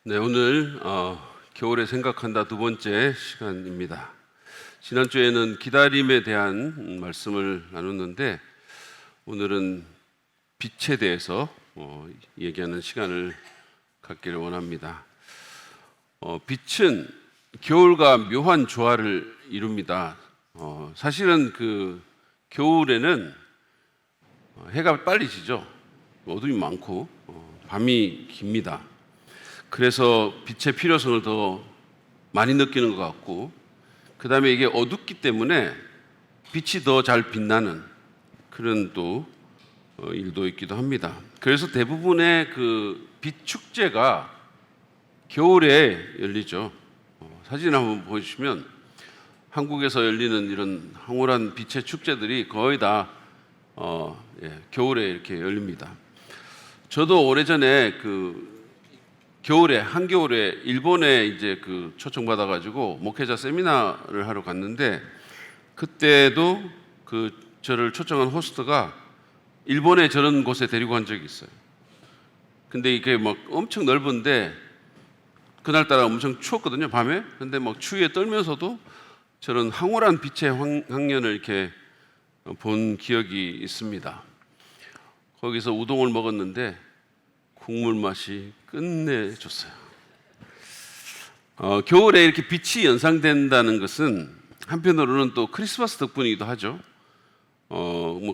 네, 오늘 겨울에 생각한다 두 번째 시간입니다. 지난주에는 기다림에 대한 말씀을 나눴는데 오늘은 빛에 대해서 얘기하는 시간을 갖기를 원합니다. 빛은 겨울과 묘한 조화를 이룹니다. 사실은 그 겨울에는 해가 빨리 지죠. 어둠이 많고 밤이 깁니다. 그래서 빛의 필요성을 더 많이 느끼는 것 같고, 그 다음에 이게 어둡기 때문에 빛이 더 잘 빛나는 그런 또 일도 있기도 합니다. 그래서 대부분의 그 빛 축제가 겨울에 열리죠. 사진 한번 보여주시면 한국에서 열리는 이런 황홀한 빛의 축제들이 거의 다 겨울에 이렇게 열립니다. 저도 오래전에 겨울에 한겨울에 일본에 이제 초청받아가지고 목회자 세미나를 하러 갔는데, 그때도 저를 초청한 호스트가 일본에 저런 곳에 데리고 간 적이 있어요. 근데 이게 막 엄청 넓은데 그날따라 엄청 추웠거든요, 밤에. 근데 막 추위에 떨면서도 저런 황홀한 빛의 황년을 이렇게 본 기억이 있습니다. 거기서 우동을 먹었는데 국물 맛이 끝내줬어요. 겨울에 이렇게 빛이 연상된다는 것은 한편으로는 또 크리스마스 덕분이기도 하죠.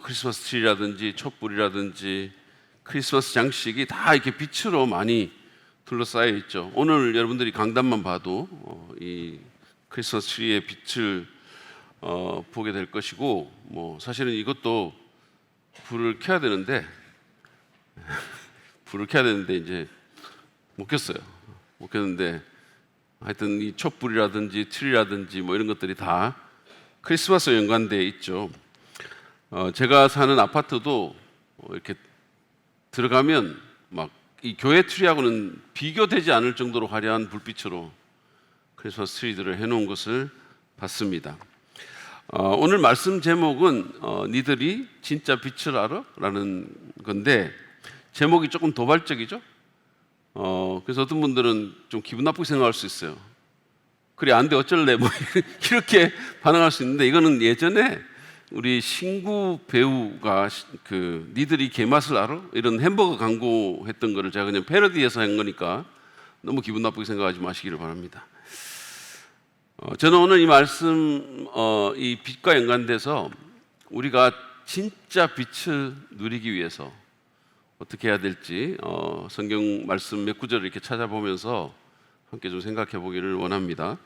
크리스마스 트리라든지 촛불이라든지 크리스마스 장식이 다 이렇게 빛으로 많이 둘러싸여 있죠. 오늘 여러분들이 강단만 봐도 이 크리스마스 트리의 빛을 보게 될 것이고, 사실은 이것도 불을 켜야 되는데 이제 못 켰는데 하여튼 이 촛불이라든지 트리라든지 이런 것들이 다 크리스마스와 연관되어 있죠. 제가 사는 아파트도 이렇게 들어가면 막 이 교회 트리하고는 비교되지 않을 정도로 화려한 불빛으로 크리스마스 트리들을 해놓은 것을 봤습니다. 오늘 말씀 제목은 니들이 진짜 빛을 알아? 라는 건데, 제목이 조금 도발적이죠? 그래서 어떤 분들은 좀 기분 나쁘게 생각할 수 있어요. 그래, 안 돼, 어쩔래? 이렇게 반응할 수 있는데, 이거는 예전에 우리 신구 배우가 니들이 개맛을 알아? 이런 햄버거 광고 했던 거를 제가 그냥 패러디해서 한 거니까 너무 기분 나쁘게 생각하지 마시기를 바랍니다. 저는 오늘 이 말씀, 이 빛과 연관돼서 우리가 진짜 빛을 누리기 위해서 어떻게 해야 될지 성경 말씀 몇 구절을 이렇게 찾아보면서 함께 좀 생각해 보기를 원합니다.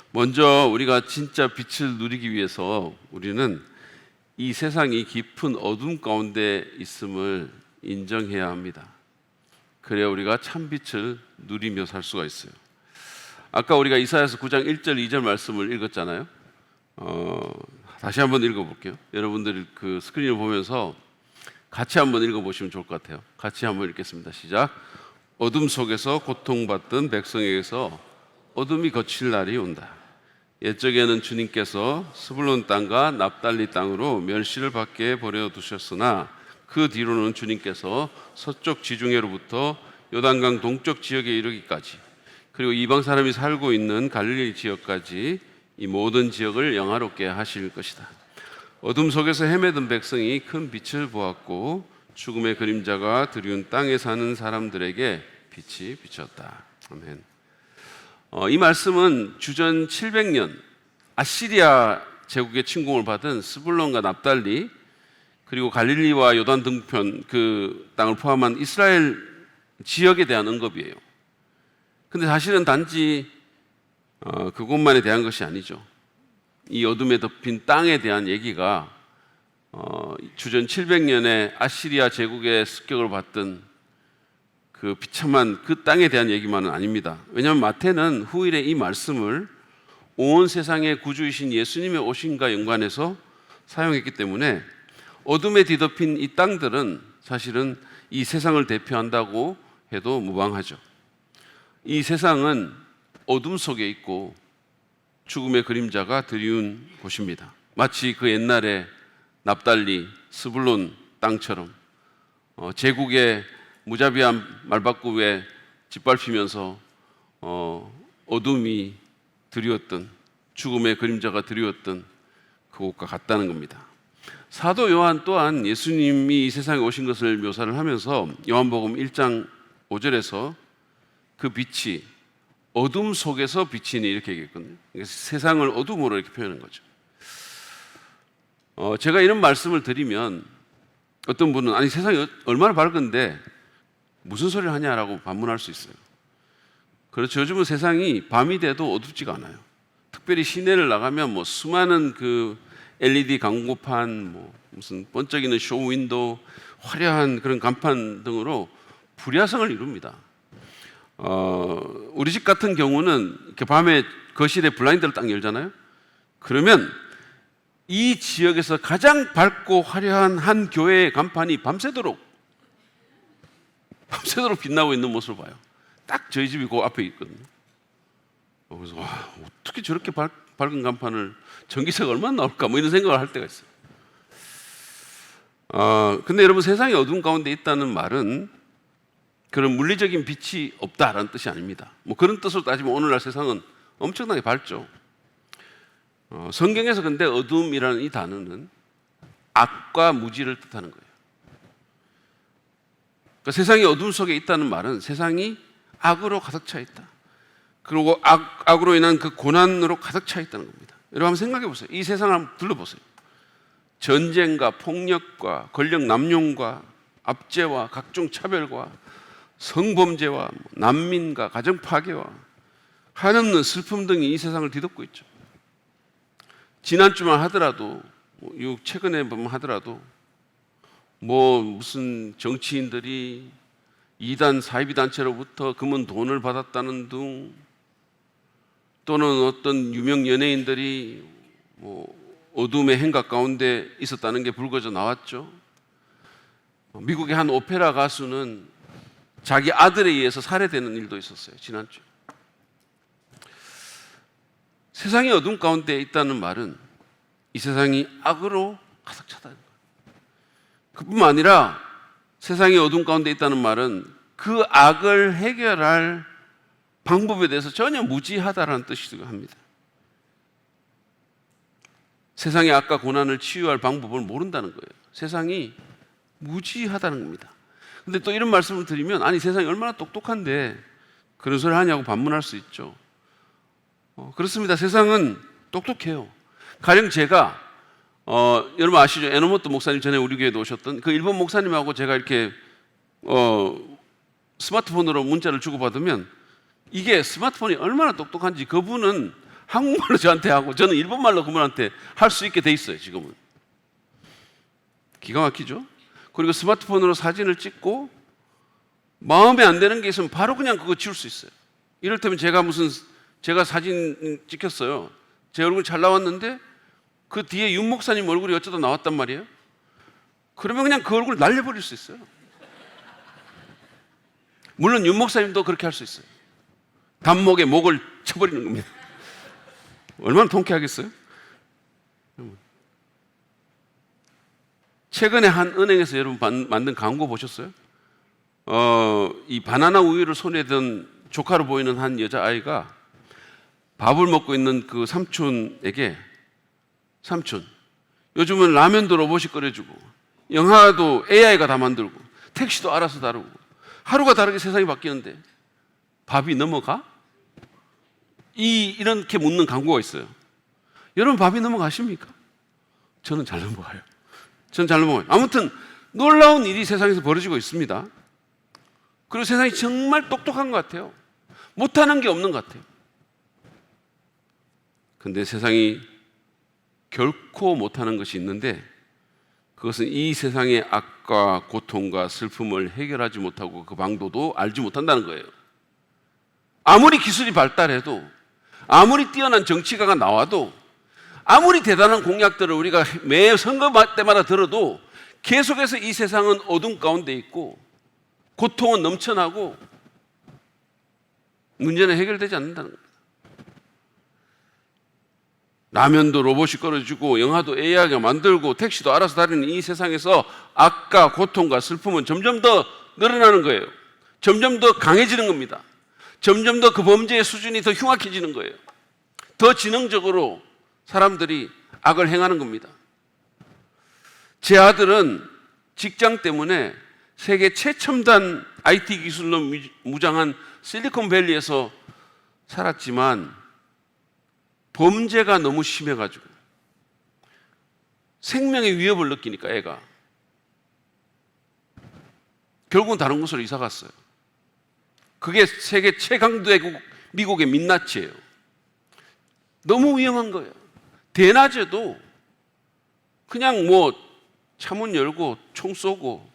먼저 우리가 진짜 빛을 누리기 위해서 우리는 이 세상이 깊은 어둠 가운데 있음을 인정해야 합니다. 그래야 우리가 참 빛을 누리며 살 수가 있어요. 아까 우리가 이사야서 9장 1절 2절 말씀을 읽었잖아요. 다시 한번 읽어볼게요. 여러분들이 그 스크린을 보면서 같이 한번 읽어보시면 좋을 것 같아요. 같이 한번 읽겠습니다. 시작. 어둠 속에서 고통받던 백성에게서 어둠이 거칠 날이 온다. 옛적에는 주님께서 스불론 땅과 납달리 땅으로 멸시를 받게 버려두셨으나 그 뒤로는 주님께서 서쪽 지중해로부터 요단강 동쪽 지역에 이르기까지, 그리고 이방 사람이 살고 있는 갈릴리 지역까지 이 모든 지역을 영화롭게 하실 것이다. 어둠 속에서 헤매던 백성이 큰 빛을 보았고 죽음의 그림자가 드리운 땅에 사는 사람들에게 빛이 비쳤다. 아멘. 이 말씀은 주전 700년 아시리아 제국의 침공을 받은 스불론과 납달리, 그리고 갈릴리와 요단 등편 그 땅을 포함한 이스라엘 지역에 대한 언급이에요. 근데 사실은 단지 그곳만에 대한 것이 아니죠. 이 어둠에 덮인 땅에 대한 얘기가 주전 700년에 아시리아 제국의 습격을 받던 그 비참한 그 땅에 대한 얘기만은 아닙니다. 왜냐하면 마태는 후일에 이 말씀을 온 세상의 구주이신 예수님의 오심과 연관해서 사용했기 때문에 어둠에 뒤덮인 이 땅들은 사실은 이 세상을 대표한다고 해도 무방하죠. 이 세상은 어둠 속에 있고 죽음의 그림자가 드리운 곳입니다. 마치 그 옛날에 납달리, 스불론 땅처럼 제국의 무자비한 말바꾸에 짓밟히면서 어둠이 드리웠던, 죽음의 그림자가 드리웠던 그곳과 같다는 겁니다. 사도 요한 또한 예수님이 이 세상에 오신 것을 묘사를 하면서 요한복음 1장 5절에서 그 빛이 어둠 속에서 비치니 이렇게 얘기했거든요. 그러니까 세상을 어둠으로 이렇게 표현한 거죠. 제가 이런 말씀을 드리면 어떤 분은 아니 세상이 얼마나 밝은데 무슨 소리를 하냐라고 반문할 수 있어요. 그렇죠. 요즘은 세상이 밤이 돼도 어둡지가 않아요. 특별히 시내를 나가면 뭐 수많은 그 LED 광고판, 뭐 무슨 번쩍이는 쇼윈도우, 화려한 그런 간판 등으로 불야성을 이룹니다. 우리 집 같은 경우는 이렇게 밤에 거실에 블라인드를 딱 열잖아요. 그러면 이 지역에서 가장 밝고 화려한 한 교회의 간판이 밤새도록 빛나고 있는 모습을 봐요. 딱 저희 집이 그 앞에 있거든요. 그래서 와, 어떻게 저렇게 밝은 간판을 전기세가 얼마나 나올까 뭐 이런 생각을 할 때가 있어요. 근데 여러분 세상이 어둠 가운데 있다는 말은 그런 물리적인 빛이 없다라는 뜻이 아닙니다. 뭐 그런 뜻으로 따지면 오늘날 세상은 엄청나게 밝죠. 성경에서 근데 어둠이라는 이 단어는 악과 무지를 뜻하는 거예요. 그러니까 세상이 어둠 속에 있다는 말은 세상이 악으로 가득 차 있다. 그리고 악으로 인한 그 고난으로 가득 차 있다는 겁니다. 여러분 한번 생각해 보세요. 이 세상을 한번 둘러보세요. 전쟁과 폭력과 권력 남용과 압제와 각종 차별과 성범죄와 난민과 가정 파괴와 한없는 슬픔 등이 이 세상을 뒤덮고 있죠. 지난주만 하더라도 최근에 보면 하더라도 뭐 무슨 정치인들이 이단 사이비 단체로부터 금은 돈을 받았다는 등 또는 어떤 유명 연예인들이 뭐 어둠의 행각 가운데 있었다는 게 불거져 나왔죠. 미국의 한 오페라 가수는 자기 아들에 의해서 살해되는 일도 있었어요. 지난주. 세상이 어둠 가운데 있다는 말은 이 세상이 악으로 가득 차다는 거예요. 그뿐만 아니라 세상이 어둠 가운데 있다는 말은 그 악을 해결할 방법에 대해서 전혀 무지하다라는 뜻이기도 합니다. 세상의 악과 고난을 치유할 방법을 모른다는 거예요. 세상이 무지하다는 겁니다. 근데 또 이런 말씀을 드리면 아니 세상이 얼마나 똑똑한데 그런 소리를 하냐고 반문할 수 있죠. 그렇습니다. 세상은 똑똑해요. 가령 제가 여러분 아시죠? 에노모토 목사님 전에 우리 교회에 오셨던 그 일본 목사님하고 제가 이렇게 스마트폰으로 문자를 주고받으면 이게 스마트폰이 얼마나 똑똑한지 그분은 한국말로 저한테 하고 저는 일본말로 그분한테 할 수 있게 돼 있어요. 지금은 기가 막히죠? 그리고 스마트폰으로 사진을 찍고 마음에 안 드는 게 있으면 바로 그냥 그거 지울 수 있어요. 이를테면 제가 사진 찍혔어요. 제 얼굴 잘 나왔는데 그 뒤에 윤 목사님 얼굴이 어쩌다 나왔단 말이에요. 그러면 그냥 그 얼굴 날려버릴 수 있어요. 물론 윤 목사님도 그렇게 할 수 있어요. 단목에 목을 쳐버리는 겁니다. 얼마나 통쾌하겠어요? 최근에 한 은행에서 여러분 만든 광고 보셨어요? 이 바나나 우유를 손에 든 조카로 보이는 한 여자아이가 밥을 먹고 있는 그 삼촌에게 삼촌, 요즘은 라면도 로봇이 끓여주고 영화도 AI가 다 만들고 택시도 알아서 다루고 하루가 다르게 세상이 바뀌는데 밥이 넘어가? 이렇게 묻는 광고가 있어요. 여러분 밥이 넘어가십니까? 저는 잘 넘어가요. 저는 잘 넘어가요. 아무튼 놀라운 일이 세상에서 벌어지고 있습니다. 그리고 세상이 정말 똑똑한 것 같아요. 못하는 게 없는 것 같아요. 근데 세상이 결코 못하는 것이 있는데 그것은 이 세상의 악과 고통과 슬픔을 해결하지 못하고 그 방도도 알지 못한다는 거예요. 아무리 기술이 발달해도 아무리 뛰어난 정치가가 나와도 아무리 대단한 공약들을 우리가 매 선거 때마다 들어도 계속해서 이 세상은 어둠 가운데 있고 고통은 넘쳐나고 문제는 해결되지 않는다는 겁니다. 라면도 로봇이 끓여주고 영화도 AI가 만들고 택시도 알아서 다니는 이 세상에서 악과 고통과 슬픔은 점점 더 늘어나는 거예요. 점점 더 강해지는 겁니다. 점점 더 그 범죄의 수준이 더 흉악해지는 거예요. 더 지능적으로 사람들이 악을 행하는 겁니다. 제 아들은 직장 때문에 세계 최첨단 IT 기술로 무장한 실리콘밸리에서 살았지만 범죄가 너무 심해가지고 생명의 위협을 느끼니까 애가 결국은 다른 곳으로 이사 갔어요. 그게 세계 최강대국 미국의 민낯이에요. 너무 위험한 거예요. 대낮에도 그냥 뭐 차문 열고 총 쏘고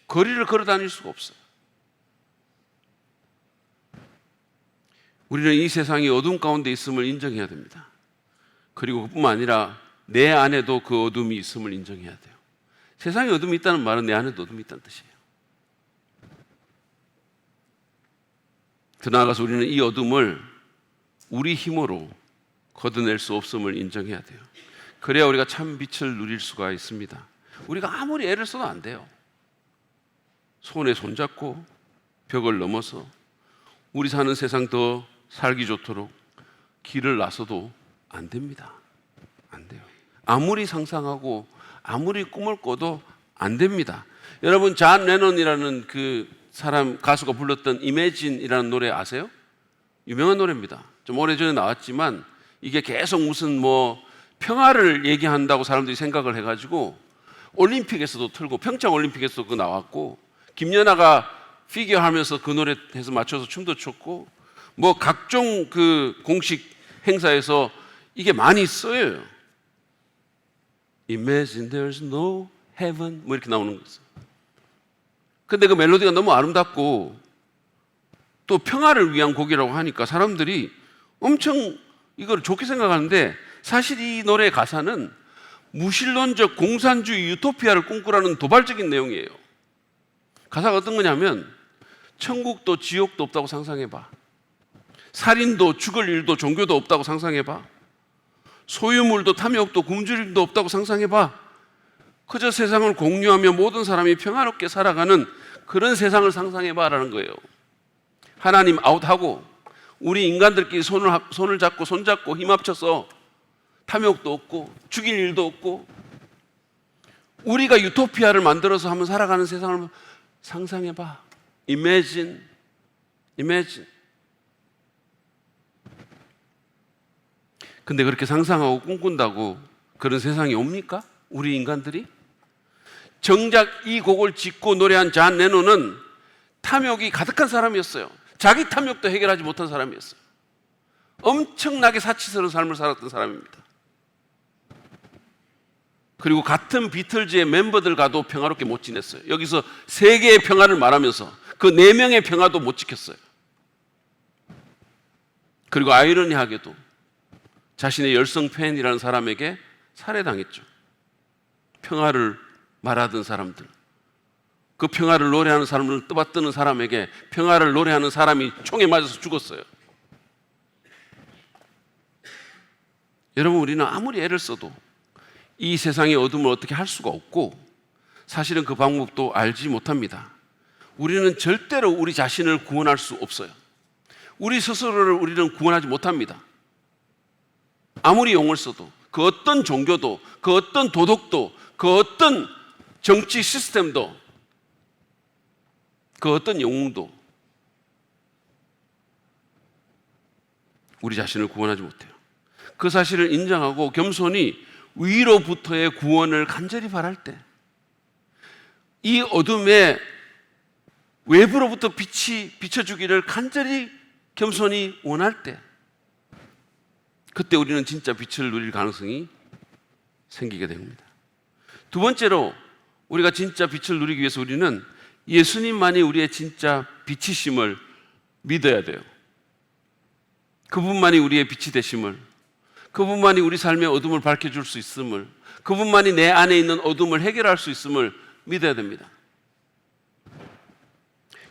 거리를 걸어 다닐 수가 없어요. 우리는 이 세상이 어둠 가운데 있음을 인정해야 됩니다. 그리고 그뿐만 아니라 내 안에도 그 어둠이 있음을 인정해야 돼요. 세상에 어둠이 있다는 말은 내 안에도 어둠이 있다는 뜻이에요. 더 나아가서 우리는 이 어둠을 우리 힘으로 걷어낼 수 없음을 인정해야 돼요. 그래야 우리가 참 빛을 누릴 수가 있습니다. 우리가 아무리 애를 써도 안 돼요. 손에 손잡고 벽을 넘어서 우리 사는 세상 더 살기 좋도록 길을 나서도 안 됩니다. 안 돼요. 아무리 상상하고 아무리 꿈을 꿔도 안 됩니다. 여러분, 잔 레논이라는 그 사람 가수가 불렀던 Imagine이라는 노래 아세요? 유명한 노래입니다. 좀 오래전에 나왔지만 이게 계속 무슨 뭐 평화를 얘기한다고 사람들이 생각을 해가지고 올림픽에서도 틀고 평창 올림픽에서도 그거 나왔고 김연아가 피겨 하면서 그 노래 해서 맞춰서 춤도 췄고 뭐 각종 그 공식 행사에서 이게 많이 쓰여요. Imagine there's no heaven 뭐 이렇게 나오는 거죠. 근데 그 멜로디가 너무 아름답고 또 평화를 위한 곡이라고 하니까 사람들이 엄청 이걸 좋게 생각하는데 사실 이 노래의 가사는 무신론적 공산주의 유토피아를 꿈꾸라는 도발적인 내용이에요. 가사가 어떤 거냐면 천국도 지옥도 없다고 상상해봐. 살인도 죽을 일도 종교도 없다고 상상해봐. 소유물도 탐욕도 굶주림도 없다고 상상해봐. 그저 세상을 공유하며 모든 사람이 평화롭게 살아가는 그런 세상을 상상해봐라는 거예요. 하나님 아웃하고 우리 인간들끼리 손을 잡고 손잡고 힘 합쳐서 탐욕도 없고 죽일 일도 없고 우리가 유토피아를 만들어서 한번 살아가는 세상을 상상해봐. Imagine. 근데 그렇게 상상하고 꿈꾼다고 그런 세상이 옵니까? 우리 인간들이? 정작 이 곡을 짓고 노래한 잔 레논은 탐욕이 가득한 사람이었어요. 자기 탐욕도 해결하지 못한 사람이었어요. 엄청나게 사치스러운 삶을 살았던 사람입니다. 그리고 같은 비틀즈의 멤버들과도 평화롭게 못 지냈어요. 여기서 세계의 평화를 말하면서 그 4명의 평화도 못 지켰어요. 그리고 아이러니하게도 자신의 열성 팬이라는 사람에게 살해당했죠. 평화를 말하던 사람들, 그 평화를 노래하는 사람을 떠받드는 사람에게 평화를 노래하는 사람이 총에 맞아서 죽었어요. 여러분, 우리는 아무리 애를 써도 이 세상의 어둠을 어떻게 할 수가 없고 사실은 그 방법도 알지 못합니다. 우리는 절대로 우리 자신을 구원할 수 없어요. 우리 스스로를 우리는 구원하지 못합니다. 아무리 용을 써도 그 어떤 종교도 그 어떤 도덕도 그 어떤 정치 시스템도 그 어떤 영웅도 우리 자신을 구원하지 못해요. 그 사실을 인정하고 겸손히 위로부터의 구원을 간절히 바랄 때, 이 어둠에 외부로부터 빛이 비춰주기를 간절히 겸손히 원할 때, 그때 우리는 진짜 빛을 누릴 가능성이 생기게 됩니다. 두 번째로 우리가 진짜 빛을 누리기 위해서 우리는 예수님만이 우리의 진짜 빛이심을 믿어야 돼요. 그분만이 우리의 빛이 되심을, 그분만이 우리 삶의 어둠을 밝혀줄 수 있음을, 그분만이 내 안에 있는 어둠을 해결할 수 있음을 믿어야 됩니다.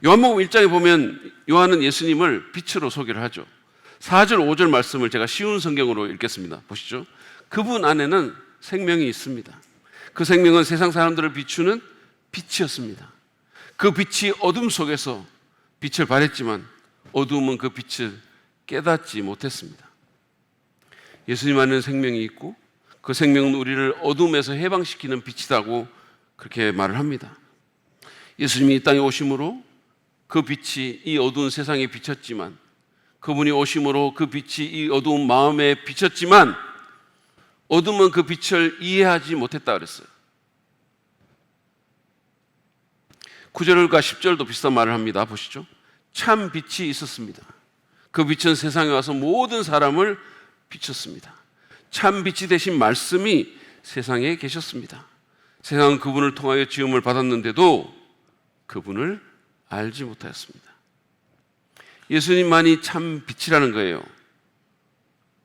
요한복음 1장에 보면 요한은 예수님을 빛으로 소개를 하죠. 4절 5절 말씀을 제가 쉬운 성경으로 읽겠습니다. 보시죠. 그분 안에는 생명이 있습니다. 그 생명은 세상 사람들을 비추는 빛이었습니다. 그 빛이 어둠 속에서 빛을 발했지만 어두움은 그 빛을 깨닫지 못했습니다. 예수님 안에는 생명이 있고 그 생명은 우리를 어둠에서 해방시키는 빛이라고 그렇게 말을 합니다. 예수님이 이 땅에 오심으로 그 빛이 이 어두운 세상에 비쳤지만, 그분이 오심으로 그 빛이 이 어두운 마음에 비쳤지만 어둠은 그 빛을 이해하지 못했다 그랬어요. 9절과 10절도 비슷한 말을 합니다. 보시죠. 참 빛이 있었습니다. 그 빛은 세상에 와서 모든 사람을 비췄습니다. 참 빛이 되신 말씀이 세상에 계셨습니다. 세상은 그분을 통하여 지음을 받았는데도 그분을 알지 못하였습니다. 예수님만이 참 빛이라는 거예요.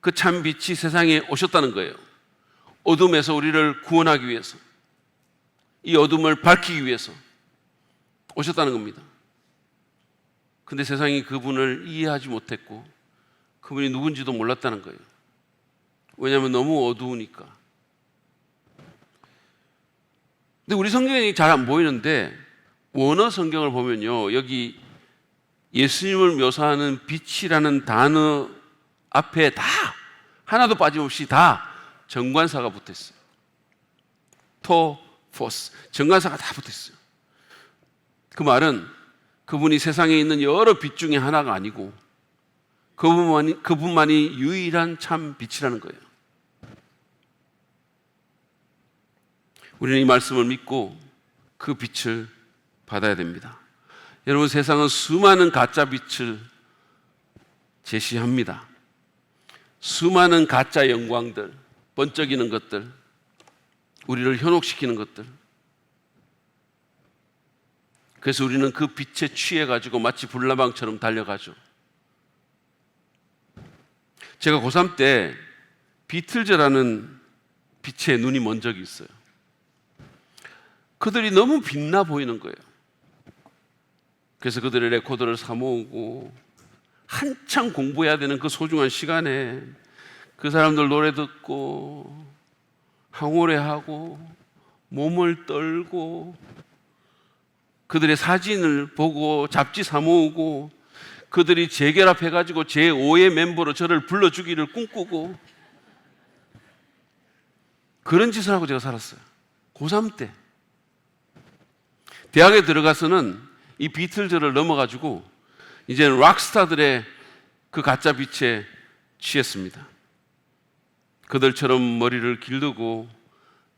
그 참 빛이 세상에 오셨다는 거예요. 어둠에서 우리를 구원하기 위해서, 이 어둠을 밝히기 위해서 오셨다는 겁니다. 근데 세상이 그분을 이해하지 못했고 그분이 누군지도 몰랐다는 거예요. 왜냐하면 너무 어두우니까. 근데 우리 성경이 잘 안 보이는데 원어 성경을 보면요, 여기 예수님을 묘사하는 빛이라는 단어 앞에 다 하나도 빠짐없이 다 정관사가 붙어 있어요. 토포스, 정관사가 다 붙어 있어요. 그 말은 그분이 세상에 있는 여러 빛 중에 하나가 아니고 그분만이 유일한 참 빛이라는 거예요. 우리는 이 말씀을 믿고 그 빛을 받아야 됩니다. 여러분, 세상은 수많은 가짜 빛을 제시합니다. 수많은 가짜 영광들, 번쩍이는 것들, 우리를 현혹시키는 것들. 그래서 우리는 그 빛에 취해가지고 마치 불나방처럼 달려가죠. 제가 고3 때 비틀즈라는 빛에 눈이 먼 적이 있어요. 그들이 너무 빛나 보이는 거예요. 그래서 그들의 레코더를 사 모으고 한창 공부해야 되는 그 소중한 시간에 그 사람들 노래 듣고 항오래하고 몸을 떨고 그들의 사진을 보고 잡지 사 모으고 그들이 재결합해가지고 제5의 멤버로 저를 불러주기를 꿈꾸고 그런 짓을 하고 제가 살았어요. 고3 때. 대학에 들어가서는 이 비틀즈를 넘어가지고 이제는 락스타들의 그 가짜 빛에 취했습니다. 그들처럼 머리를 기르고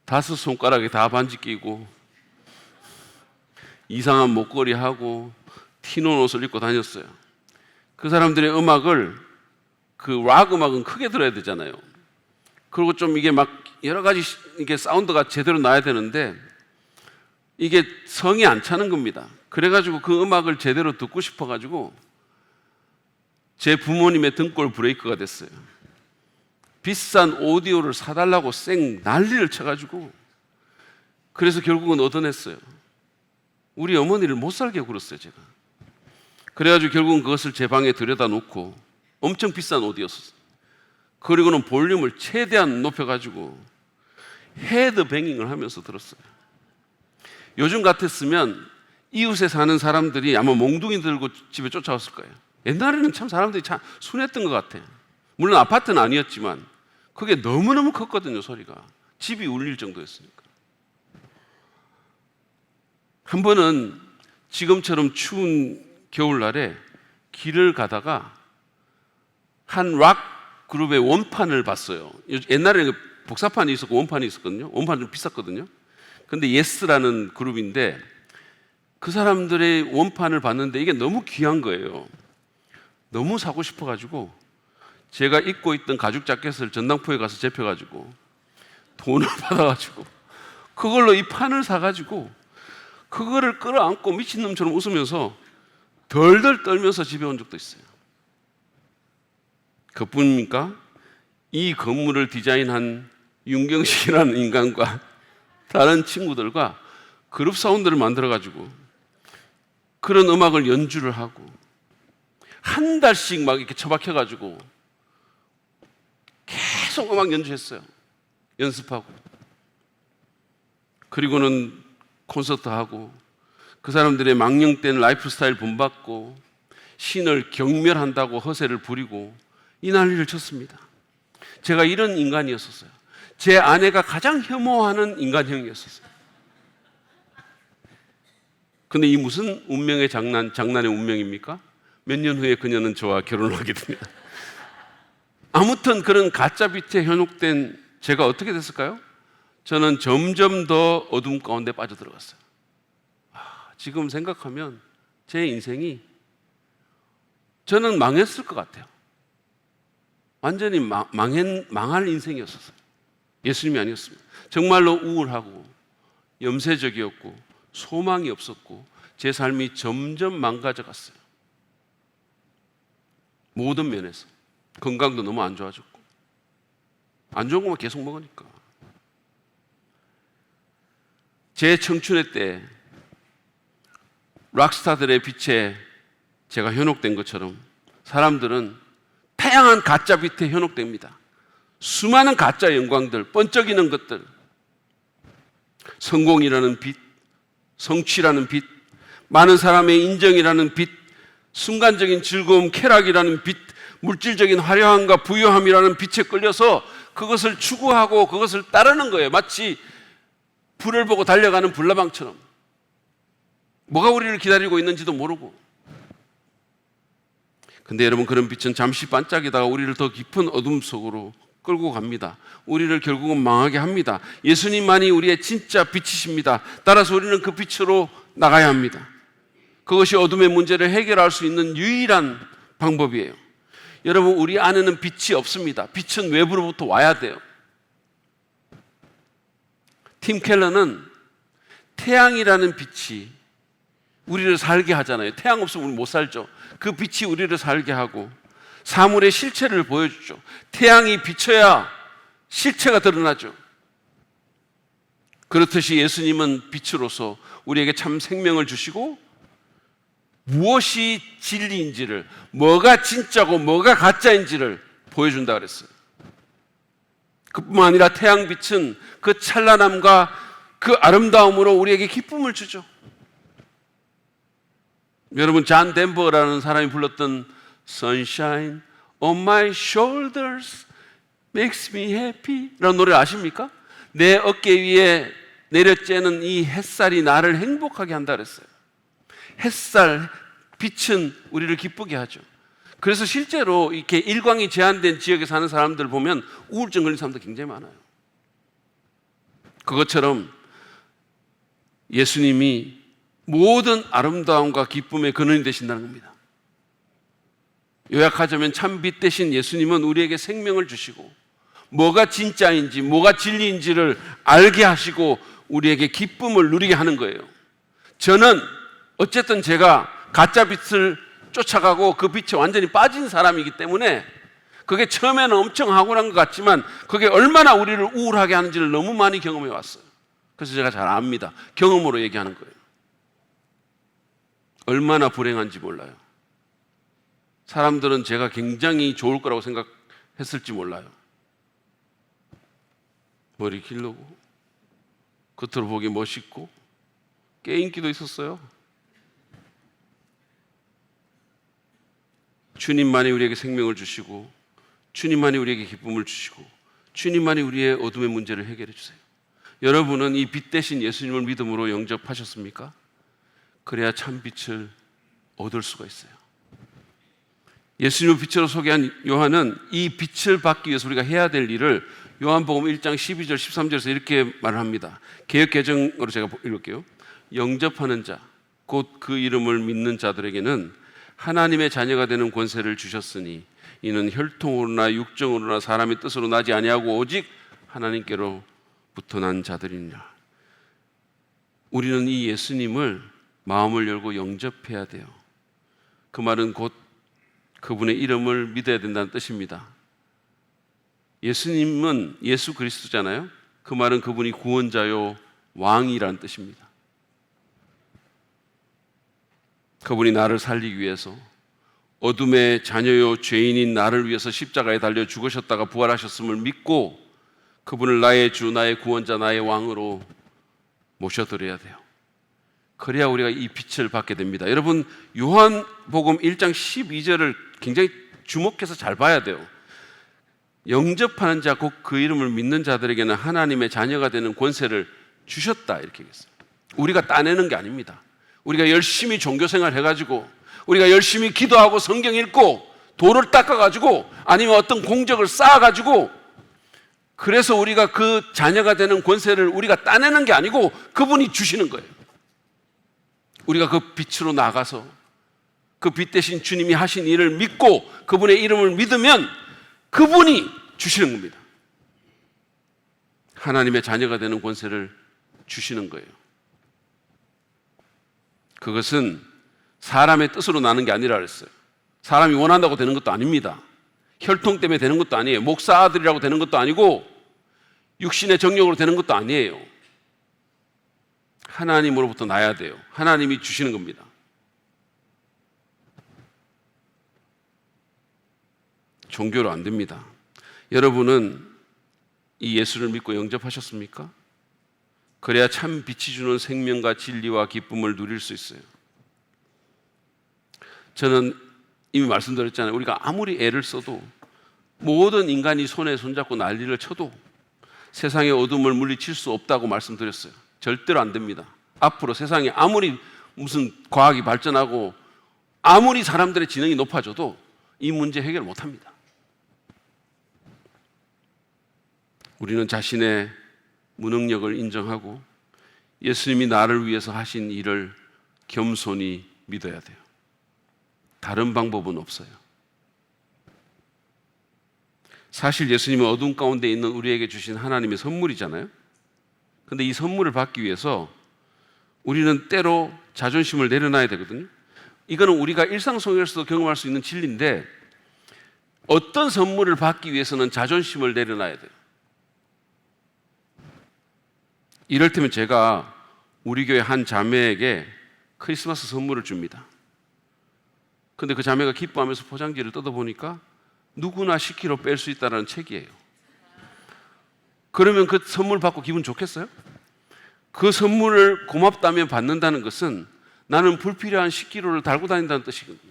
5 손가락에 다 반지 끼고 이상한 목걸이 하고 튀는 옷을 입고 다녔어요. 그 사람들의 음악을, 그 락 음악은 크게 들어야 되잖아요. 그리고 좀 이게 막 여러 가지 이게 사운드가 제대로 나야 되는데 이게 성이 안 차는 겁니다. 그래가지고 그 음악을 제대로 듣고 싶어가지고 제 부모님의 등골 브레이크가 됐어요. 비싼 오디오를 사달라고 쌩 난리를 쳐가지고 그래서 결국은 얻어냈어요. 우리 어머니를 못 살게 굴었어요, 제가. 그래가지고 결국은 그것을 제 방에 들여다 놓고 엄청 비싼 오디오였어요. 그리고는 볼륨을 최대한 높여가지고 헤드뱅잉을 하면서 들었어요. 요즘 같았으면 이웃에 사는 사람들이 아마 몽둥이 들고 집에 쫓아왔을 거예요. 옛날에는 참 사람들이 참 순했던 것 같아요. 물론 아파트는 아니었지만 그게 너무너무 컸거든요, 소리가. 집이 울릴 정도였으니까. 한 번은 지금처럼 추운 겨울날에 길을 가다가 한 락 그룹의 원판을 봤어요. 옛날에는 복사판이 있었고 원판이 있었거든요. 원판은 좀 비쌌거든요. 근데 예스라는 그룹인데 그 사람들의 원판을 봤는데 이게 너무 귀한 거예요. 너무 사고 싶어가지고 제가 입고 있던 가죽 자켓을 전당포에 가서 재펴가지고 돈을 받아가지고 그걸로 이 판을 사가지고 그거를 끌어안고 미친놈처럼 웃으면서 덜덜 떨면서 집에 온 적도 있어요. 그뿐입니까? 이 건물을 디자인한 윤경식이라는 인간과 다른 친구들과 그룹 사운드를 만들어가지고 그런 음악을 연주를 하고 한 달씩 막 이렇게 처박혀가지고 계속 음악 연주했어요. 연습하고. 그리고는 콘서트 하고 그 사람들의 망령된 라이프 스타일 본받고 신을 경멸한다고 허세를 부리고 이 난리를 쳤습니다. 제가 이런 인간이었었어요. 제 아내가 가장 혐오하는 인간형이었었어요. 근데 이 무슨 운명의 장난의 운명입니까? 몇 년 후에 그녀는 저와 결혼을 하게 됩니다. 아무튼 그런 가짜 빛에 현혹된 제가 어떻게 됐을까요? 저는 점점 더 어둠 가운데 빠져들어갔어요. 지금 생각하면 제 인생이 저는 망했을 것 같아요. 완전히 망할 인생이었었어요. 예수님이 아니었습니다. 정말로 우울하고 염세적이었고 소망이 없었고 제 삶이 점점 망가져 갔어요. 모든 면에서. 건강도 너무 안 좋아졌고 안 좋은 것만 계속 먹으니까. 제 청춘의 때 락스타들의 빛에 제가 현혹된 것처럼 사람들은 다양한 가짜 빛에 현혹됩니다. 수많은 가짜 영광들, 번쩍이는 것들, 성공이라는 빛, 성취라는 빛, 많은 사람의 인정이라는 빛, 순간적인 즐거움, 쾌락이라는 빛, 물질적인 화려함과 부유함이라는 빛에 끌려서 그것을 추구하고 그것을 따르는 거예요. 마치 불을 보고 달려가는 불나방처럼. 뭐가 우리를 기다리고 있는지도 모르고. 근데 여러분, 그런 빛은 잠시 반짝이다가 우리를 더 깊은 어둠 속으로 끌고 갑니다. 우리를 결국은 망하게 합니다. 예수님만이 우리의 진짜 빛이십니다. 따라서 우리는 그 빛으로 나가야 합니다. 그것이 어둠의 문제를 해결할 수 있는 유일한 방법이에요. 여러분, 우리 안에는 빛이 없습니다. 빛은 외부로부터 와야 돼요. 팀 켈러는 태양이라는 빛이 우리를 살게 하잖아요. 태양 없으면 우리 못 살죠. 그 빛이 우리를 살게 하고 사물의 실체를 보여주죠. 태양이 비쳐야 실체가 드러나죠. 그렇듯이 예수님은 빛으로서 우리에게 참 생명을 주시고 무엇이 진리인지를, 뭐가 진짜고 뭐가 가짜인지를 보여준다 그랬어요. 그뿐만 아니라 태양빛은 그 찬란함과 그 아름다움으로 우리에게 기쁨을 주죠. 여러분, 잔 덴버라는 사람이 불렀던 Sunshine on my shoulders makes me happy 라는 노래 아십니까? 내 어깨 위에 내려쬐는 이 햇살이 나를 행복하게 한다 그랬어요. 햇살, 빛은 우리를 기쁘게 하죠. 그래서 실제로 이렇게 일광이 제한된 지역에 사는 사람들 보면 우울증 걸린 사람들 굉장히 많아요. 그것처럼 예수님이 모든 아름다움과 기쁨의 근원이 되신다는 겁니다. 요약하자면 참 빛 대신 예수님은 우리에게 생명을 주시고 뭐가 진짜인지 뭐가 진리인지를 알게 하시고 우리에게 기쁨을 누리게 하는 거예요. 저는 어쨌든 제가 가짜 빛을 쫓아가고 그 빛에 완전히 빠진 사람이기 때문에 그게 처음에는 엄청 황홀한 것 같지만 그게 얼마나 우리를 우울하게 하는지를 너무 많이 경험해 왔어요. 그래서 제가 잘 압니다. 경험으로 얘기하는 거예요. 얼마나 불행한지 몰라요. 사람들은 제가 굉장히 좋을 거라고 생각했을지 몰라요. 머리 길르고 겉으로 보기 멋있고 꽤 인기도 있었어요. 주님만이 우리에게 생명을 주시고 주님만이 우리에게 기쁨을 주시고 주님만이 우리의 어둠의 문제를 해결해 주세요. 여러분은 이 빛 대신 예수님을 믿음으로 영접하셨습니까? 그래야 참 빛을 얻을 수가 있어요. 예수님을 빛으로 소개한 요한은 이 빛을 받기 위해서 우리가 해야 될 일을 요한복음 1장 12절 13절에서 이렇게 말을 합니다. 개역개정으로 제가 읽을게요. 영접하는 자, 곧 그 이름을 믿는 자들에게는 하나님의 자녀가 되는 권세를 주셨으니 이는 혈통으로나 육정으로나 사람의 뜻으로 나지 아니하고 오직 하나님께로부터 난 자들이니라. 우리는 이 예수님을 마음을 열고 영접해야 돼요. 그 말은 곧 그분의 이름을 믿어야 된다는 뜻입니다. 예수님은 예수 그리스도잖아요. 그 말은 그분이 구원자요 왕이라는 뜻입니다. 그분이 나를 살리기 위해서 어둠의 자녀요 죄인인 나를 위해서 십자가에 달려 죽으셨다가 부활하셨음을 믿고 그분을 나의 주, 나의 구원자, 나의 왕으로 모셔드려야 돼요. 그래야 우리가 이 빛을 받게 됩니다. 여러분, 요한복음 1장 12절을 굉장히 주목해서 잘 봐야 돼요. 영접하는 자 곧 그 이름을 믿는 자들에게는 하나님의 자녀가 되는 권세를 주셨다, 이렇게 얘기했어요. 우리가 따내는 게 아닙니다. 우리가 열심히 종교생활 해가지고, 우리가 열심히 기도하고 성경 읽고 도를 닦아가지고, 아니면 어떤 공적을 쌓아가지고, 그래서 우리가 그 자녀가 되는 권세를 우리가 따내는 게 아니고 그분이 주시는 거예요. 우리가 그 빛으로 나가서 그 빛 대신 주님이 하신 일을 믿고 그분의 이름을 믿으면 그분이 주시는 겁니다. 하나님의 자녀가 되는 권세를 주시는 거예요. 그것은 사람의 뜻으로 나는 게 아니라 그랬어요. 사람이 원한다고 되는 것도 아닙니다. 혈통 때문에 되는 것도 아니에요. 목사 아들이라고 되는 것도 아니고 육신의 정욕으로 되는 것도 아니에요. 하나님으로부터 나야 돼요. 하나님이 주시는 겁니다. 종교로 안 됩니다. 여러분은 이 예수를 믿고 영접하셨습니까? 그래야 참 빛이 주는 생명과 진리와 기쁨을 누릴 수 있어요. 저는 이미 말씀드렸잖아요. 우리가 아무리 애를 써도, 모든 인간이 손에 손잡고 난리를 쳐도 세상의 어둠을 물리칠 수 없다고 말씀드렸어요. 절대로 안 됩니다. 앞으로 세상에 아무리 무슨 과학이 발전하고 아무리 사람들의 지능이 높아져도 이 문제 해결 못 합니다. 우리는 자신의 무능력을 인정하고 예수님이 나를 위해서 하신 일을 겸손히 믿어야 돼요. 다른 방법은 없어요. 사실 예수님은 어둠 가운데 있는 우리에게 주신 하나님의 선물이잖아요. 근데 이 선물을 받기 위해서 우리는 때로 자존심을 내려놔야 되거든요. 이거는 우리가 일상 속에서도 경험할 수 있는 진리인데, 어떤 선물을 받기 위해서는 자존심을 내려놔야 돼요. 이를테면 제가 우리 교회 한 자매에게 크리스마스 선물을 줍니다. 근데 그 자매가 기뻐하면서 포장지를 뜯어보니까 누구나 10kg 뺄 수 있다는 책이에요. 그러면 그 선물 받고 기분 좋겠어요? 그 선물을 고맙다며 받는다는 것은 나는 불필요한 10kg를 달고 다닌다는 뜻이거든요.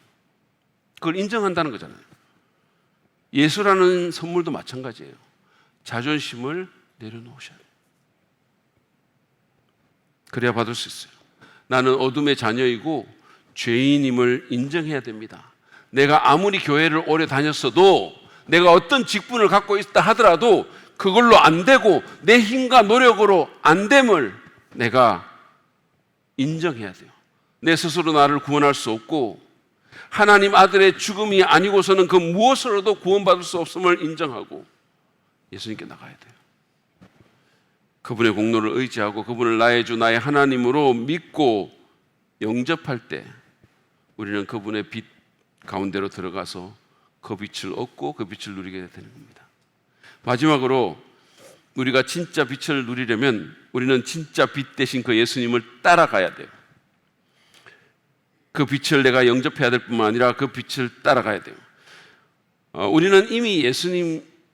그걸 인정한다는 거잖아요. 예수라는 선물도 마찬가지예요. 자존심을 내려놓으셔야 돼요. 그래야 받을 수 있어요. 나는 어둠의 자녀이고 죄인임을 인정해야 됩니다. 내가 아무리 교회를 오래 다녔어도, 내가 어떤 직분을 갖고 있다 하더라도 그걸로 안 되고 내 힘과 노력으로 안 됨을 내가 인정해야 돼요. 내 스스로 나를 구원할 수 없고 하나님 아들의 죽음이 아니고서는 그 무엇으로도 구원받을 수 없음을 인정하고 예수님께 나가야 돼요. 그분의 공로를 의지하고 그분을 나의 주 나의 하나님으로 믿고 영접할 때 우리는 그분의 빛 가운데로 들어가서 그 빛을 얻고 그 빛을 누리게 되는 겁니다. 마지막으로 우리가 진짜 빛을 누리려면 우리는 진짜 빛 대신 그 예수님을 따라가야 돼요. 그 빛을 내가 영접해야 될 뿐만 아니라 그 빛을 따라가야 돼요. 우리는 이미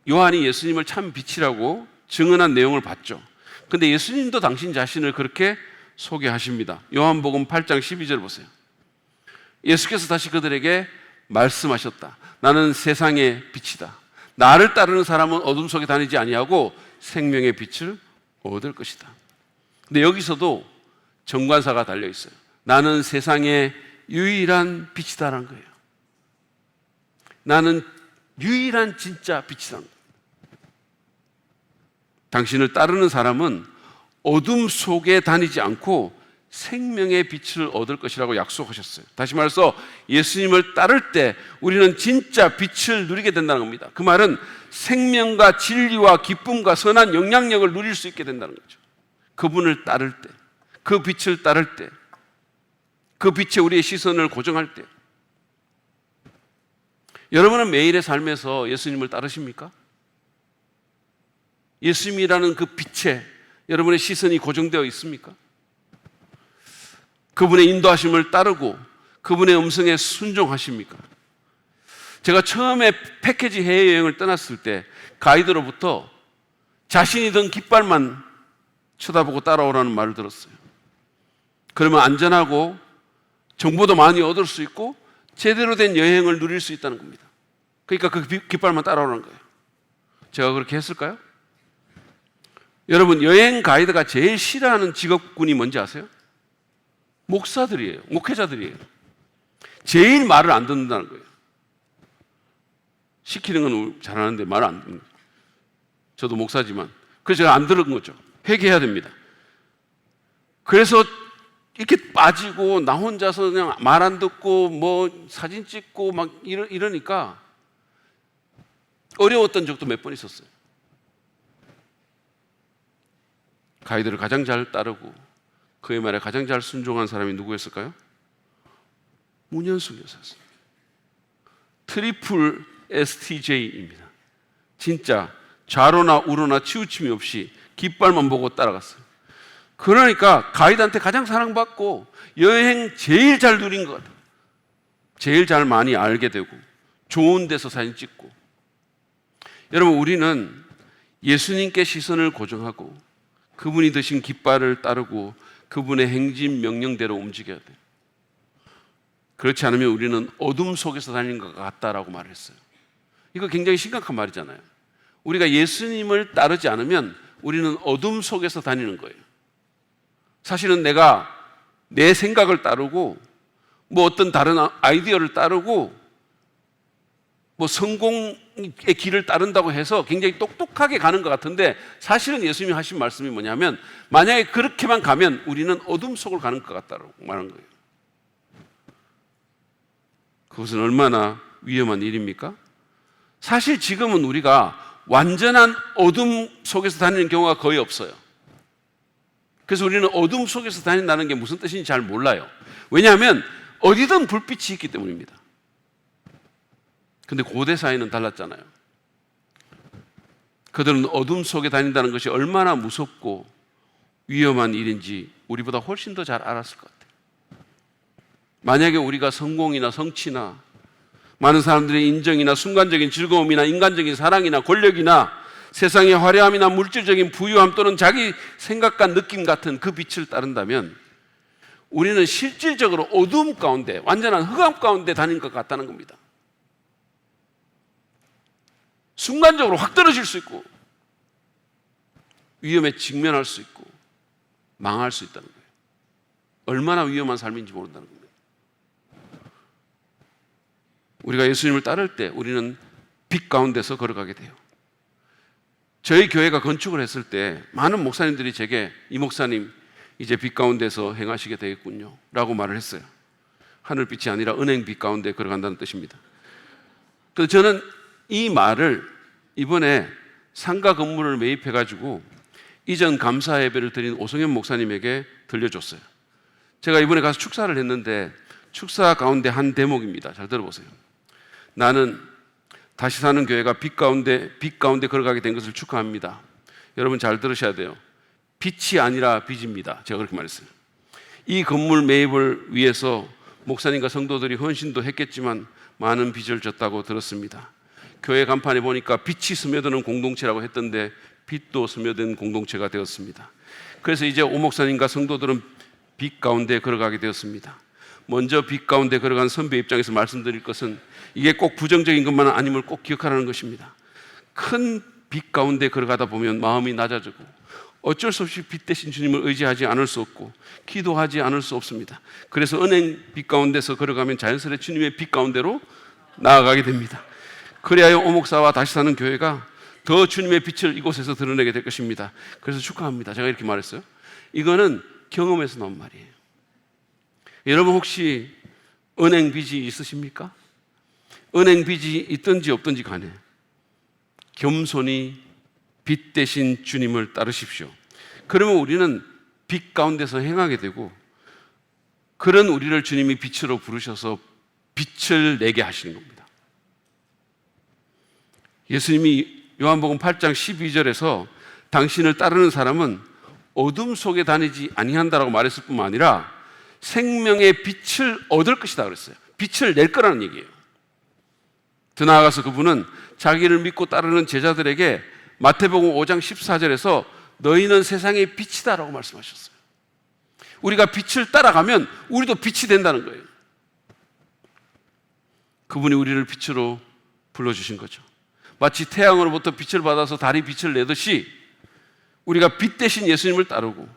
요한이 예수님을 참 빛이라고 증언한 내용을 봤죠. 근데 예수님도 당신 자신을 그렇게 소개하십니다. 요한복음 8장 12절 보세요. 예수께서 다시 그들에게 말씀하셨다. 나는 세상의 빛이다. 나를 따르는 사람은 어둠 속에 다니지 아니하고 생명의 빛을 얻을 것이다. 근데 여기서도 정관사가 달려 있어요. 나는 세상의 유일한 빛이다라는 거예요. 나는 유일한 진짜 빛이다. 당신을 따르는 사람은 어둠 속에 다니지 않고 생명의 빛을 얻을 것이라고 약속하셨어요. 다시 말해서 예수님을 따를 때 우리는 진짜 빛을 누리게 된다는 겁니다. 그 말은 생명과 진리와 기쁨과 선한 영향력을 누릴 수 있게 된다는 거죠. 그분을 따를 때, 그 빛을 따를 때, 그 빛에 우리의 시선을 고정할 때. 여러분은 매일의 삶에서 예수님을 따르십니까? 예수님이라는 그 빛에 여러분의 시선이 고정되어 있습니까? 그분의 인도하심을 따르고 그분의 음성에 순종하십니까? 제가 처음에 패키지 해외여행을 떠났을 때 가이드로부터 자신이 든 깃발만 쳐다보고 따라오라는 말을 들었어요. 그러면 안전하고 정보도 많이 얻을 수 있고 제대로 된 여행을 누릴 수 있다는 겁니다. 그러니까 그 깃발만 따라오는 거예요. 제가 그렇게 했을까요? 여러분, 여행 가이드가 제일 싫어하는 직업군이 뭔지 아세요? 목사들이에요. 목회자들이에요. 제일 말을 안 듣는다는 거예요. 시키는 건 잘하는데 말을 안 듣는 거예요. 저도 목사지만. 그래서 제가 안 들은 거죠. 회개해야 됩니다. 그래서 이렇게 빠지고 나 혼자서 그냥 말 안 듣고 뭐 사진 찍고 막 이러니까 어려웠던 적도 몇 번 있었어요. 가이드를 가장 잘 따르고 그의 말에 가장 잘 순종한 사람이 누구였을까요? 문현숙 여사였어요. 트리플 STJ입니다. 진짜 좌로나 우로나 치우침이 없이 깃발만 보고 따라갔어요. 그러니까 가이드한테 가장 사랑받고 여행 제일 잘 누린 것 같아요. 제일 잘 많이 알게 되고 좋은 데서 사진 찍고. 여러분, 우리는 예수님께 시선을 고정하고 그분이 드신 깃발을 따르고 그분의 행진 명령대로 움직여야 돼요. 그렇지 않으면 우리는 어둠 속에서 다니는 것 같다라고 말을 했어요. 이거 굉장히 심각한 말이잖아요. 우리가 예수님을 따르지 않으면 우리는 어둠 속에서 다니는 거예요. 사실은 내가 내 생각을 따르고 뭐 어떤 다른 아이디어를 따르고 뭐 성공의 길을 따른다고 해서 굉장히 똑똑하게 가는 것 같은데 사실은 예수님이 하신 말씀이 뭐냐면 만약에 그렇게만 가면 우리는 어둠 속을 가는 것 같다고 말하는 거예요. 그것은 얼마나 위험한 일입니까? 사실 지금은 우리가 완전한 어둠 속에서 다니는 경우가 거의 없어요. 그래서 우리는 어둠 속에서 다닌다는 게 무슨 뜻인지 잘 몰라요. 왜냐하면 어디든 불빛이 있기 때문입니다. 근데 고대 사회는 달랐잖아요. 그들은 어둠 속에 다닌다는 것이 얼마나 무섭고 위험한 일인지 우리보다 훨씬 더 잘 알았을 것 같아요. 만약에 우리가 성공이나 성취나 많은 사람들의 인정이나 순간적인 즐거움이나 인간적인 사랑이나 권력이나 세상의 화려함이나 물질적인 부유함 또는 자기 생각과 느낌 같은 그 빛을 따른다면 우리는 실질적으로 어둠 가운데, 완전한 흑암 가운데 다닌 것 같다는 겁니다. 순간적으로 확 떨어질 수 있고 위험에 직면할 수 있고 망할 수 있다는 거예요. 얼마나 위험한 삶인지 모른다는 겁니다. 우리가 예수님을 따를 때 우리는 빛 가운데서 걸어가게 돼요. 저희 교회가 건축을 했을 때 많은 목사님들이 제게 이 목사님 이제 빛 가운데서 행하시게 되겠군요 라고 말을 했어요. 하늘빛이 아니라 은행빛 가운데 걸어간다는 뜻입니다. 그래서 저는 이 말을 이번에 상가 건물을 매입해가지고 이전 감사 예배를 드린 오성현 목사님에게 들려줬어요. 제가 이번에 가서 축사를 했는데 축사 가운데 한 대목입니다. 잘 들어보세요. 나는 다시 사는 교회가 빛 가운데 걸어가게 된 것을 축하합니다. 여러분 잘 들으셔야 돼요. 빛이 아니라 빚입니다. 제가 그렇게 말했어요. 이 건물 매입을 위해서 목사님과 성도들이 헌신도 했겠지만 많은 빚을 졌다고 들었습니다. 교회 간판에 보니까 빛이 스며드는 공동체라고 했던데 빛도 스며든 공동체가 되었습니다. 그래서 이제 오 목사님과 성도들은 빛 가운데 걸어가게 되었습니다. 먼저 빛 가운데 걸어간 선배 입장에서 말씀드릴 것은 이게 꼭 부정적인 것만 아님을 꼭 기억하라는 것입니다. 큰 빛 가운데 걸어가다 보면 마음이 낮아지고 어쩔 수 없이 빛 대신 주님을 의지하지 않을 수 없고 기도하지 않을 수 없습니다. 그래서 은행 빛 가운데서 걸어가면 자연스레 주님의 빛 가운데로 나아가게 됩니다. 그래야 오 목사와 다시 사는 교회가 더 주님의 빛을 이곳에서 드러내게 될 것입니다. 그래서 축하합니다. 제가 이렇게 말했어요. 이거는 경험에서 나온 말이에요. 여러분 혹시 은행 빚이 있으십니까? 은행 빚이 있든지 없든지 간에 겸손히 빛 대신 주님을 따르십시오. 그러면 우리는 빛 가운데서 행하게 되고 그런 우리를 주님이 빛으로 부르셔서 빛을 내게 하시는 겁니다. 예수님이 요한복음 8장 12절에서 당신을 따르는 사람은 어둠 속에 다니지 아니한다라고 말했을 뿐만 아니라 생명의 빛을 얻을 것이다 그랬어요. 빛을 낼 거라는 얘기예요. 더 나아가서 그분은 자기를 믿고 따르는 제자들에게 마태복음 5장 14절에서 너희는 세상의 빛이다라고 말씀하셨어요. 우리가 빛을 따라가면 우리도 빛이 된다는 거예요. 그분이 우리를 빛으로 불러주신 거죠. 마치 태양으로부터 빛을 받아서 달이 빛을 내듯이 우리가 빛 대신 예수님을 따르고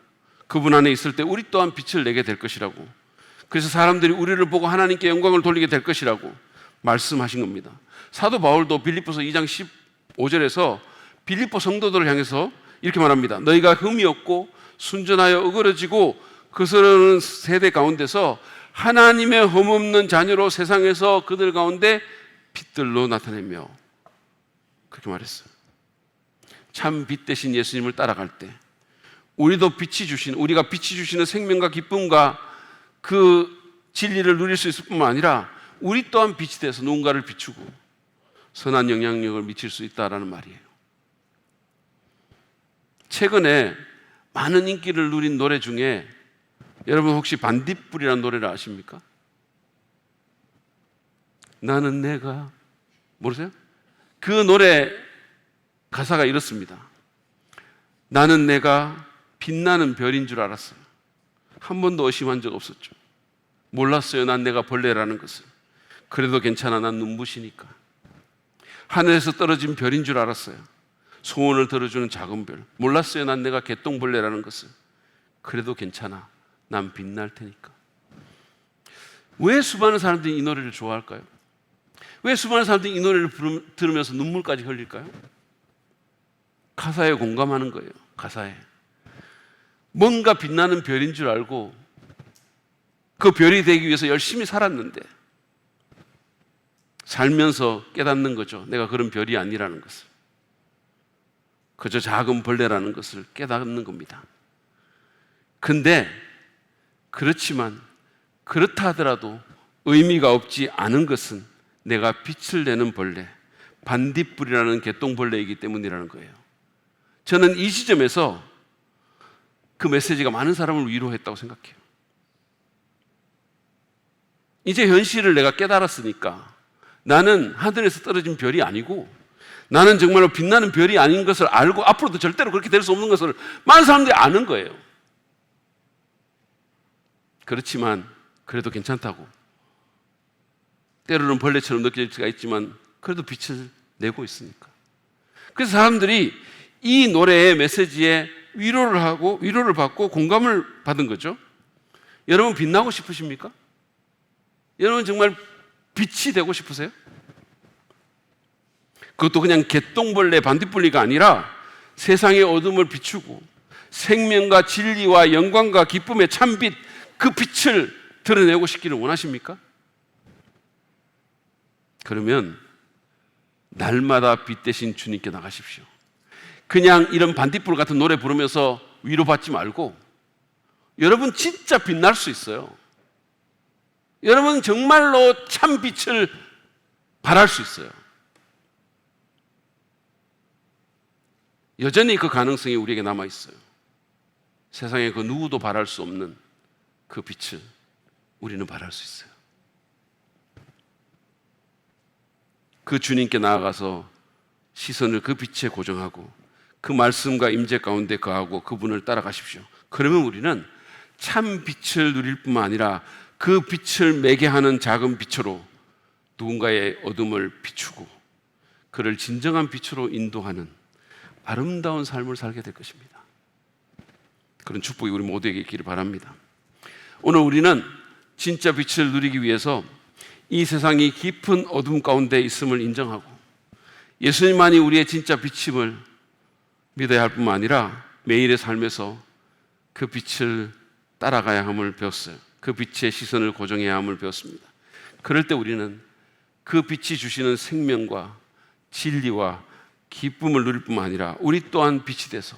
그분 안에 있을 때 우리 또한 빛을 내게 될 것이라고, 그래서 사람들이 우리를 보고 하나님께 영광을 돌리게 될 것이라고 말씀하신 겁니다. 사도 바울도 빌립보서 2장 15절에서 빌립보 성도들을 향해서 이렇게 말합니다. 너희가 흠이 없고 순전하여 어그러지고 거스르는 세대 가운데서 하나님의 흠없는 자녀로 세상에서 그들 가운데 빛들로 나타내며, 그렇게 말했어요. 참 빛 대신 예수님을 따라갈 때 우리가 빛이 주시는 생명과 기쁨과 그 진리를 누릴 수 있을 뿐만 아니라 우리 또한 빛이 돼서 누군가를 비추고 선한 영향력을 미칠 수 있다라는 말이에요. 최근에 많은 인기를 누린 노래 중에 여러분 혹시 반딧불이라는 노래를 아십니까? 나는 내가, 모르세요? 그 노래 가사가 이렇습니다. 나는 내가 빛나는 별인 줄 알았어요. 한 번도 의심한 적 없었죠. 몰랐어요. 난 내가 벌레라는 것을. 그래도 괜찮아. 난 눈부시니까. 하늘에서 떨어진 별인 줄 알았어요. 소원을 들어주는 작은 별. 몰랐어요. 난 내가 개똥벌레라는 것을. 그래도 괜찮아. 난 빛날 테니까. 왜 수많은 사람들이 이 노래를 좋아할까요? 왜 수많은 사람들이 이 노래를 들으면서 눈물까지 흘릴까요? 가사에 공감하는 거예요. 가사에. 뭔가 빛나는 별인 줄 알고 그 별이 되기 위해서 열심히 살았는데 살면서 깨닫는 거죠. 내가 그런 별이 아니라는 것을. 그저 작은 벌레라는 것을 깨닫는 겁니다. 근데 그렇지만 그렇다 하더라도 의미가 없지 않은 것은 내가 빛을 내는 벌레, 반딧불이라는 개똥벌레이기 때문이라는 거예요. 저는 이 지점에서 그 메시지가 많은 사람을 위로했다고 생각해요. 이제 현실을 내가 깨달았으니까 나는 하늘에서 떨어진 별이 아니고 나는 정말로 빛나는 별이 아닌 것을 알고 앞으로도 절대로 그렇게 될 수 없는 것을 많은 사람들이 아는 거예요. 그렇지만 그래도 괜찮다고, 때로는 벌레처럼 느껴질 수가 있지만 그래도 빛을 내고 있으니까. 그래서 사람들이 이 노래의 메시지에 위로를 받고 공감을 받은 거죠. 여러분 빛나고 싶으십니까? 여러분 정말 빛이 되고 싶으세요? 그것도 그냥 개똥벌레 반딧불리가 아니라 세상의 어둠을 비추고 생명과 진리와 영광과 기쁨의 참빛, 그 빛을 드러내고 싶기를 원하십니까? 그러면 날마다 빛 대신 주님께 나가십시오. 그냥 이런 반딧불 같은 노래 부르면서 위로받지 말고 여러분 진짜 빛날 수 있어요. 여러분 정말로 참 빛을 발할 수 있어요. 여전히 그 가능성이 우리에게 남아 있어요. 세상에 그 누구도 발할 수 없는 그 빛을 우리는 발할 수 있어요. 그 주님께 나아가서 시선을 그 빛에 고정하고 그 말씀과 임재 가운데 거하고 그분을 따라가십시오. 그러면 우리는 참 빛을 누릴 뿐만 아니라 그 빛을 매게 하는 작은 빛으로 누군가의 어둠을 비추고 그를 진정한 빛으로 인도하는 아름다운 삶을 살게 될 것입니다. 그런 축복이 우리 모두에게 있기를 바랍니다. 오늘 우리는 진짜 빛을 누리기 위해서 이 세상이 깊은 어둠 가운데 있음을 인정하고 예수님만이 우리의 진짜 빛임을 믿어야 할 뿐만 아니라 매일의 삶에서 그 빛을 따라가야 함을 배웠어요. 그 빛의 시선을 고정해야 함을 배웠습니다. 그럴 때 우리는 그 빛이 주시는 생명과 진리와 기쁨을 누릴 뿐만 아니라 우리 또한 빛이 돼서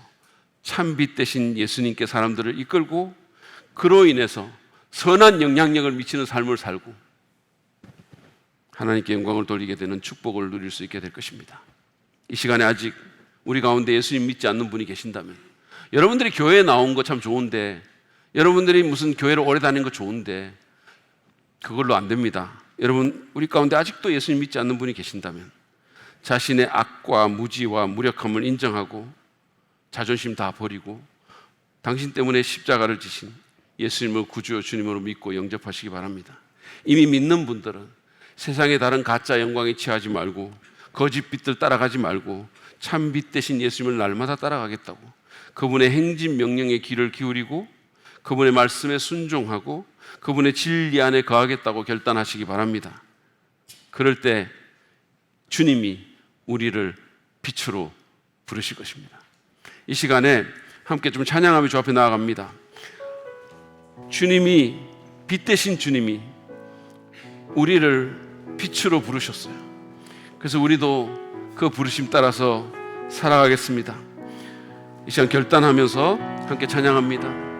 참 빛 대신 예수님께 사람들을 이끌고 그로 인해서 선한 영향력을 미치는 삶을 살고 하나님께 영광을 돌리게 되는 축복을 누릴 수 있게 될 것입니다. 이 시간에 아직 우리 가운데 예수님 믿지 않는 분이 계신다면, 여러분들이 교회에 나온 거 참 좋은데, 여러분들이 무슨 교회를 오래 다닌 거 좋은데 그걸로 안 됩니다. 여러분 우리 가운데 아직도 예수님 믿지 않는 분이 계신다면 자신의 악과 무지와 무력함을 인정하고 자존심 다 버리고 당신 때문에 십자가를 지신 예수님을 구주요 주님으로 믿고 영접하시기 바랍니다. 이미 믿는 분들은 세상의 다른 가짜 영광에 취하지 말고 거짓 빛들 따라가지 말고 참 빛 대신 예수님을 날마다 따라가겠다고, 그분의 행진 명령에 귀를 기울이고 그분의 말씀에 순종하고 그분의 진리 안에 거하겠다고 결단하시기 바랍니다. 그럴 때 주님이 우리를 빛으로 부르실 것입니다. 이 시간에 함께 좀 찬양하며 주 앞에 나아갑니다. 주님이, 빛 대신 주님이 우리를 빛으로 부르셨어요. 그래서 우리도 그 부르심 따라서 살아가겠습니다. 이 시간 결단하면서 함께 찬양합니다.